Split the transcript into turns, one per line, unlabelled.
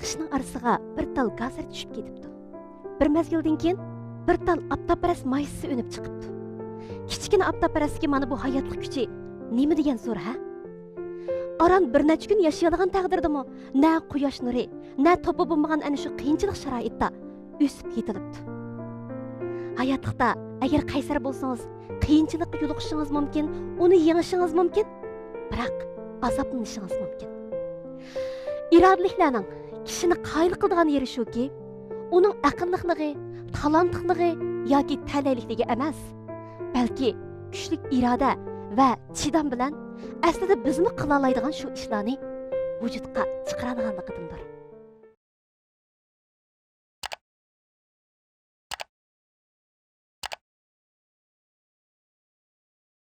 qishning orasiga bir tal gazir tushib ketibdi. Bir mezgildan keyin bir tal aptaparas maysi önib chiqibdi. Kichkina aptaparasga mana bu hayotlik kuchi nima degan so'ra, ha? Aran bir necha kun yashaydigan taqdirdami, na quyosh nuri, na to'pi bo'lmagan ana shu qiyinchilik sharoitda o'sib yetilibdi. Hayotlikda agar qaysar bo'lsangiz, qiyinchilikqa yo'liqishingiz mumkin, uni yengishingiz mumkin, biroq azoblanishingiz mumkin. İradeliklarning kishini qoyil qiladigan yeri shuki, uning aqlliqligi, talantlikligi yoki talayligi emas, balki kuchli iroda va chidam bilan aslida bizni qila oladigan shu ishlarni vujudga chiqaradiganligidir.